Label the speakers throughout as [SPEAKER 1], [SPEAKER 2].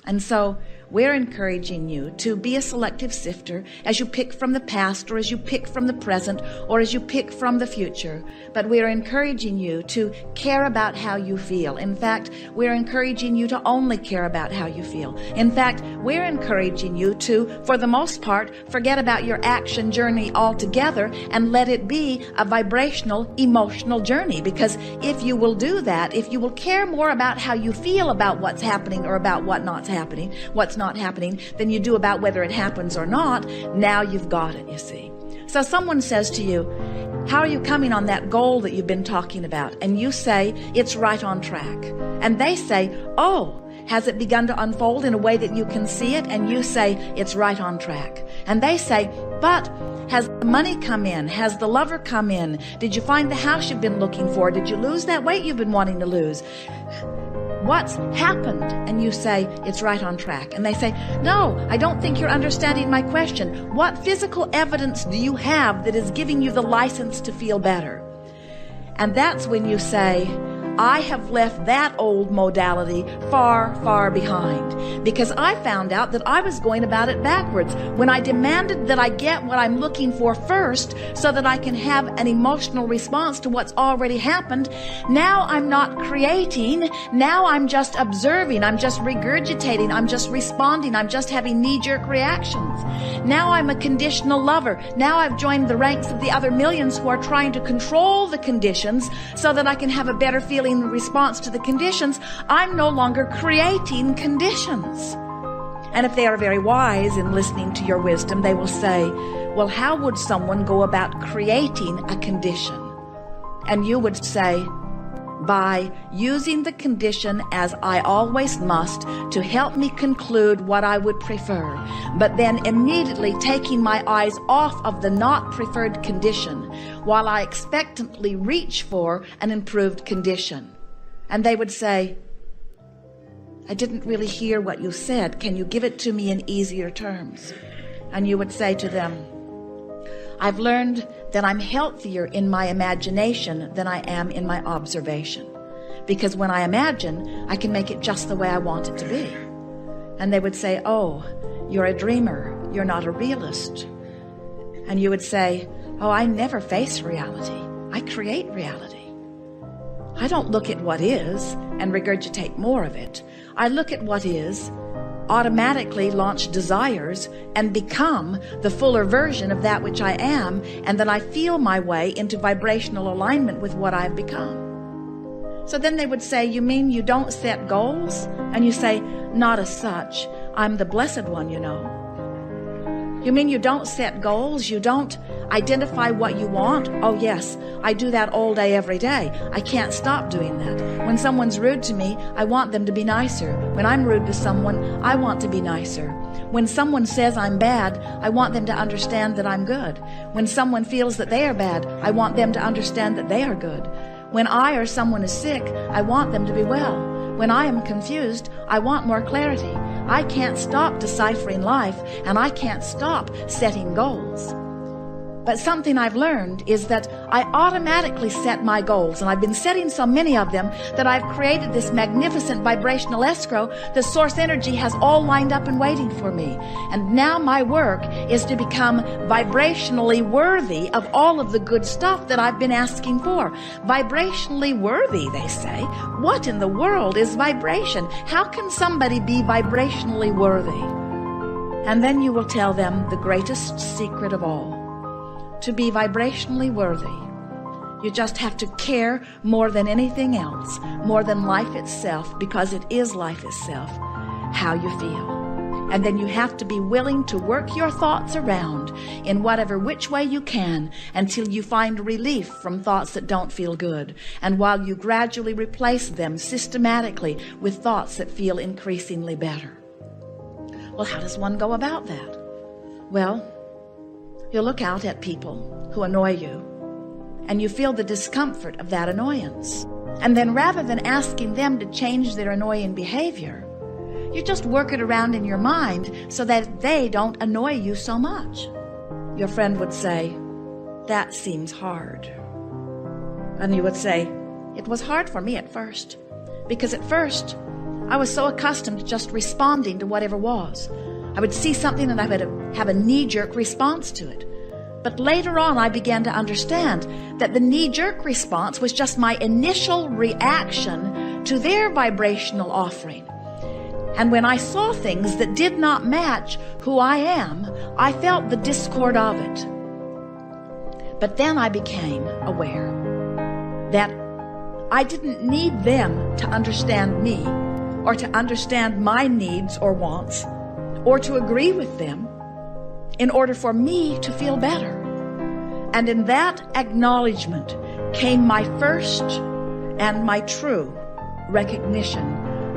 [SPEAKER 1] And so we're encouraging you to be a selective sifter as you pick from the past, or as you pick from the present, or as you pick from the future. But we're encouraging you to care about how you feel. In fact, we're encouraging you to only care about how you feel. In fact, we're encouraging you to, for the most part, forget about your action journey altogether and let it be a vibrational, emotional journey. Because if you will do that, if you will care more about how you feel about what's happening or about what's not happening than you do about whether it happens or not, now you've got it, you see. So someone says to you, how are you coming on that goal that you've been talking about? And you say, it's right on track. And they say, oh, has it begun to unfold in a way that you can see it? And you say, it's right on track. And they say, but has the money come in? Has the lover come in? Did you find the house you've been looking for? Did you lose that weight you've been wanting to lose? What's happened? And you say, it's right on track. And they say, no, I don't think you're understanding my question. What physical evidence do you have that is giving you the license to feel better? And that's when you say, I have left that old modality far, far behind, because I found out that I was going about it backwards. When I demanded that I get what I'm looking for first so that I can have an emotional response to what's already happened, now I'm not creating. Now I'm just observing. I'm just regurgitating. I'm just responding. I'm just having knee-jerk reactions. Now I'm a conditional lover. Now I've joined the ranks of the other millions who are trying to control the conditions so that I can have a better feeling in response to the conditions. I'm no longer creating conditions. And if they are very wise in listening to your wisdom, they will say, well, how would someone go about creating a condition? And you would say, by using the condition as I always must to help me conclude what I would prefer, but then immediately taking my eyes off of the not preferred condition while I expectantly reach for an improved condition. And they would say, I didn't really hear what you said. Can you give it to me in easier terms? And you would say to them, I've learned that I'm healthier in my imagination than I am in my observation. Because when I imagine, I can make it just the way I want it to be. And they would say, oh, you're a dreamer. You're not a realist. And you would say, oh, I never face reality. I create reality. I don't look at what is and regurgitate more of it. I look at what is, automatically launch desires, and become the fuller version of that which I am, and then I feel my way into vibrational alignment with what I've become. So then they would say, you mean you don't set goals? And you say, not as such. I'm the blessed one, you know. You mean you don't set goals? You don't identify what you want? Oh yes, I do that all day, every day. I can't stop doing that. When someone's rude to me, I want them to be nicer. When I'm rude to someone, I want to be nicer. When someone says I'm bad, I want them to understand that I'm good. When someone feels that they are bad, I want them to understand that they are good. When I or someone is sick, I want them to be well. When I am confused, I want more clarity. I can't stop deciphering life, and I can't stop setting goals. But something I've learned is that I automatically set my goals, and I've been setting so many of them that I've created this magnificent vibrational escrow. The source energy has all lined up and waiting for me. And now my work is to become vibrationally worthy of all of the good stuff that I've been asking for. Vibrationally worthy, they say. What in the world is vibration? How can somebody be vibrationally worthy? And then you will tell them the greatest secret of all. To be vibrationally worthy, you just have to care more than anything else, more than life itself, because it is life itself, how you feel. And then you have to be willing to work your thoughts around in whatever which way you can until you find relief from thoughts that don't feel good, and while you gradually replace them systematically with thoughts that feel increasingly better. Well, how does one go about that? Well, you look out at people who annoy you, and you feel the discomfort of that annoyance. And then rather than asking them to change their annoying behavior, you just work it around in your mind so that they don't annoy you so much. Your friend would say, that seems hard. And you would say, it was hard for me at first, because at first I was so accustomed to just responding to whatever was. I would see something and I would have a knee-jerk response to it. But later on, I began to understand that the knee-jerk response was just my initial reaction to their vibrational offering. And when I saw things that did not match who I am, I felt the discord of it. But then I became aware that I didn't need them to understand me or to understand my needs or wants or to agree with them in order for me to feel better. And in that acknowledgement came my first and my true recognition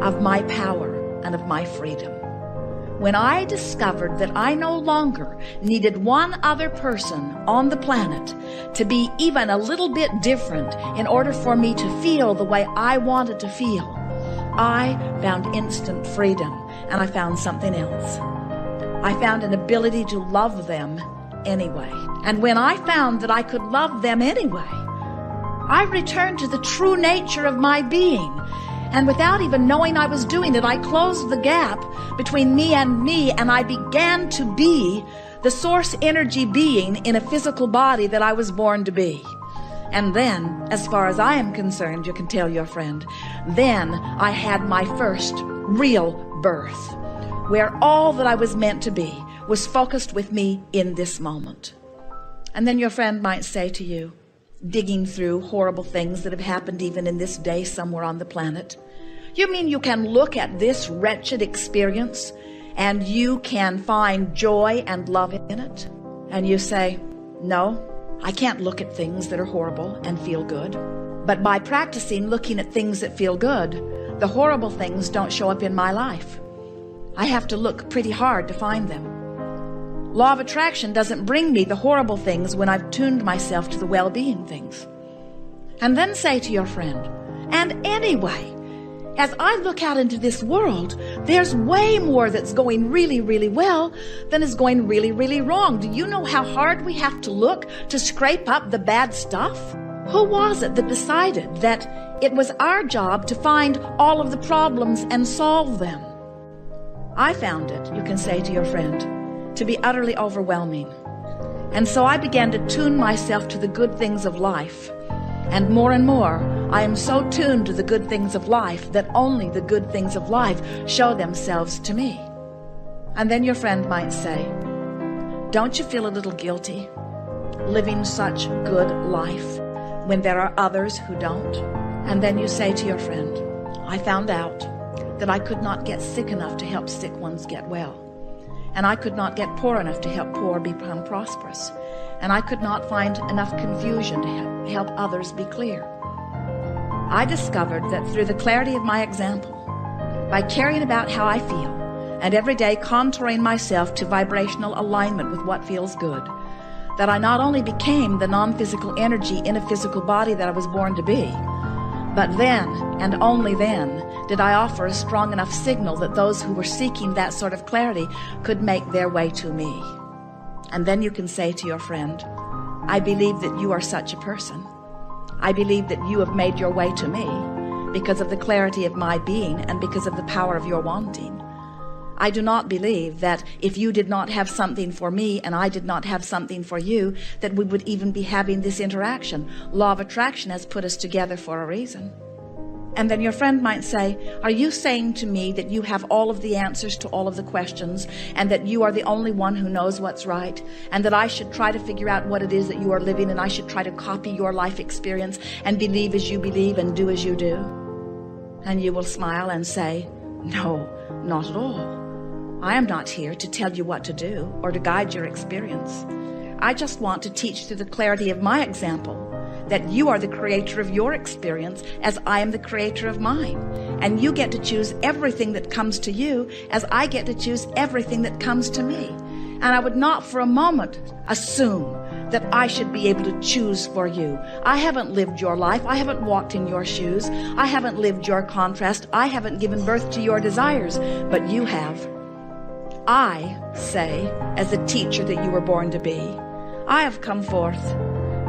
[SPEAKER 1] of my power and of my freedom. When I discovered that I no longer needed one other person on the planet to be even a little bit different in order for me to feel the way I wanted to feel, I found instant freedom, and I found something else. I found an ability to love them anyway. And when I found that I could love them anyway, I returned to the true nature of my being. And without even knowing I was doing it, I closed the gap between me, and I began to be the source energy being in a physical body that I was born to be. And then, as far as I am concerned, you can tell your friend, then I had my first real birth, where all that I was meant to be was focused with me in this moment. And then your friend might say to you, digging through horrible things that have happened even in this day somewhere on the planet, you mean you can look at this wretched experience and you can find joy and love in it? And you say, no, I can't look at things that are horrible and feel good. But by practicing looking at things that feel good, the horrible things don't show up in my life. I have to look pretty hard to find them. Law of attraction doesn't bring me the horrible things when I've tuned myself to the well-being things. And then say to your friend, and anyway, as I look out into this world, there's way more that's going really, really well than is going really, really wrong. Do you know how hard we have to look to scrape up the bad stuff? Who was it that decided that it was our job to find all of the problems and solve them? I found it, you can say to your friend, to be utterly overwhelming. And so I began to tune myself to the good things of life. And more, I am so tuned to the good things of life that only the good things of life show themselves to me. And then your friend might say, don't you feel a little guilty living such good life when there are others who don't? And then you say to your friend, I found out that I could not get sick enough to help sick ones get well. And I could not get poor enough to help poor become prosperous. And I could not find enough confusion to help others be clear. I discovered that through the clarity of my example, by caring about how I feel, and every day contouring myself to vibrational alignment with what feels good, that I not only became the non-physical energy in a physical body that I was born to be, but then, and only then, did I offer a strong enough signal that those who were seeking that sort of clarity could make their way to me. And then you can say to your friend, I believe that you are such a person. I believe that you have made your way to me because of the clarity of my being and because of the power of your wanting. I do not believe that if you did not have something for me and I did not have something for you, that we would even be having this interaction. Law of attraction has put us together for a reason. And then your friend might say, are you saying to me that you have all of the answers to all of the questions and that you are the only one who knows what's right and that I should try to figure out what it is that you are living and I should try to copy your life experience and believe as you believe and do as you do? And you will smile and say, no, not at all. I am not here to tell you what to do or to guide your experience. I just want to teach through the clarity of my example that you are the creator of your experience as I am the creator of mine. And you get to choose everything that comes to you as I get to choose everything that comes to me. And I would not for a moment assume that I should be able to choose for you. I haven't lived your life. I haven't walked in your shoes. I haven't lived your contrast. I haven't given birth to your desires, but you have. I say, as a teacher that you were born to be, I have come forth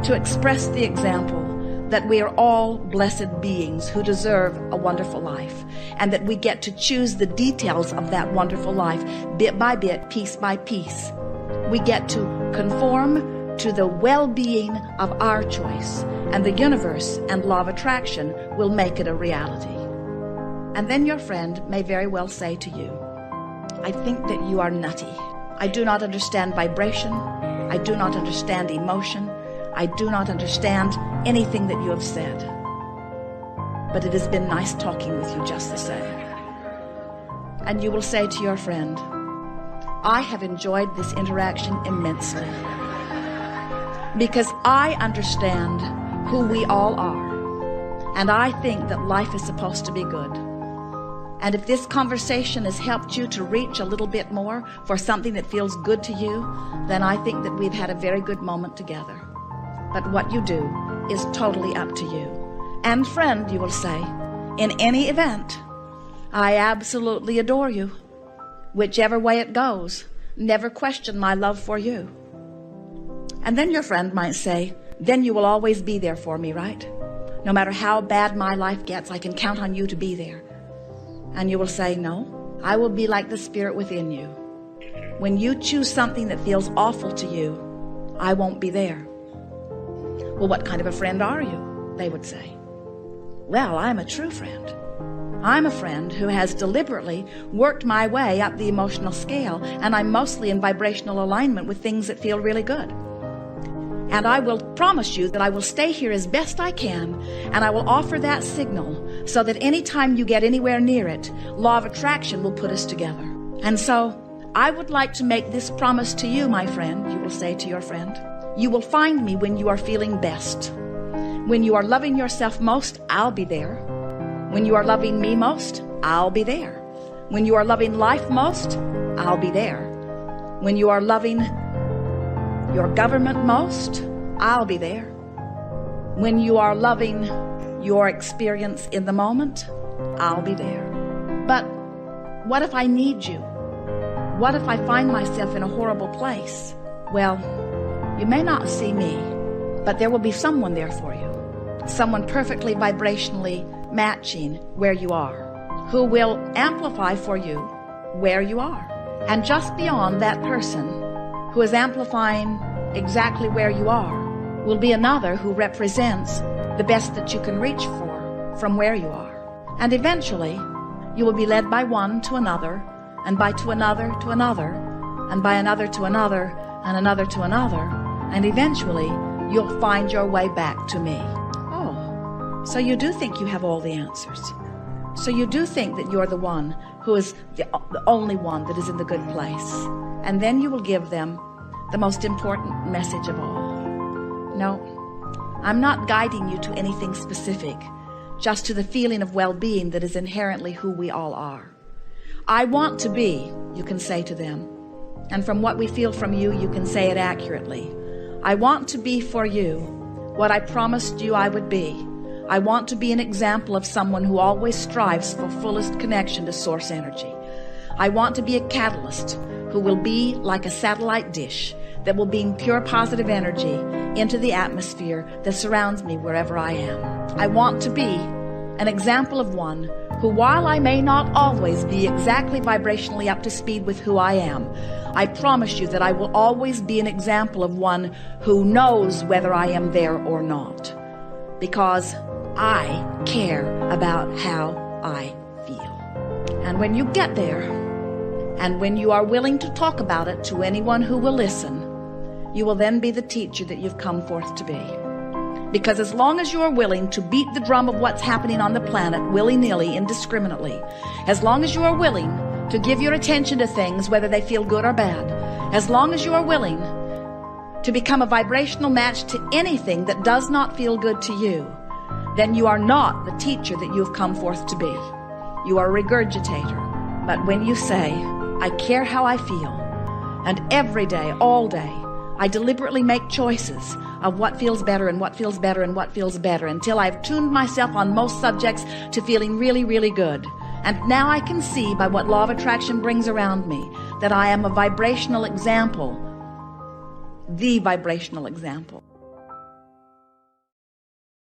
[SPEAKER 1] to express the example that we are all blessed beings who deserve a wonderful life, and that we get to choose the details of that wonderful life bit by bit, piece by piece. We get to conform to the well-being of our choice, and the universe and law of attraction will make it a reality. And then your friend may very well say to you, I think that you are nutty. I do not understand vibration. I do not understand emotion. I do not understand anything that you have said. But it has been nice talking with you just the same. And you will say to your friend, I have enjoyed this interaction immensely, because I understand who we all are, and I think that life is supposed to be good. And if this conversation has helped you to reach a little bit more for something that feels good to you, then I think that we've had a very good moment together. But what you do is totally up to you. And friend, you will say, in any event, I absolutely adore you. Whichever way it goes, never question my love for you. And then your friend might say, then you will always be there for me, right? No matter how bad my life gets, I can count on you to be there. And you will say, no, I will be like the spirit within you. When you choose something that feels awful to you, I won't be there. Well, what kind of a friend are you? They would say. Well, I'm a true friend. I'm a friend who has deliberately worked my way up the emotional scale, and I'm mostly in vibrational alignment with things that feel really good. And I will promise you that I will stay here as best I can, and I will offer that signal so that anytime you get anywhere near it, law of attraction will put us together. And so I would like to make this promise to you, my friend, you will say to your friend. You will find me when you are feeling best. When you are loving yourself most, I'll be there. When you are loving me most, I'll be there. When you are loving life most, I'll be there. When you are loving your government most, I'll be there. When you are loving your experience in the moment, I'll be there. But what if I need you? What if I find myself in a horrible place? Well, you may not see me, but there will be someone there for you. Someone perfectly vibrationally matching where you are, who will amplify for you where you are. And just beyond that person who is amplifying exactly where you are will be another who represents the best that you can reach for from where you are. And eventually you will be led by one to another, and by to another to another, and by another to another, and another to another, and eventually you'll find your way back to me. Oh, so you do think you have all the answers. So you do think that you're the one who is the only one that is in the good place. And then you will give them the most important message of all. No, I'm not guiding you to anything specific, just to the feeling of well-being that is inherently who we all are. I want to be, you can say to them, and from what we feel from you, you can say it accurately. I want to be for you what I promised you I would be. I want to be an example of someone who always strives for fullest connection to source energy. I want to be a catalyst who will be like a satellite dish that will beam pure positive energy into the atmosphere that surrounds me wherever I am. I want to be an example of one who, while I may not always be exactly vibrationally up to speed with who I am, I promise you that I will always be an example of one who knows whether I am there or not, because I care about how I feel. And when you get there, and when you are willing to talk about it to anyone who will listen, you will then be the teacher that you've come forth to be. Because as long as you are willing to beat the drum of what's happening on the planet willy-nilly, indiscriminately, as long as you are willing to give your attention to things whether they feel good or bad, as long as you are willing to become a vibrational match to anything that does not feel good to you, then you are not the teacher that you have come forth to be. You are a regurgitator. But when you say, I care how I feel, and every day, all day, I deliberately make choices of what feels better and what feels better and what feels better until I've tuned myself on most subjects to feeling really, really good. And now I can see by what law of attraction brings around me that I am a vibrational example, the vibrational example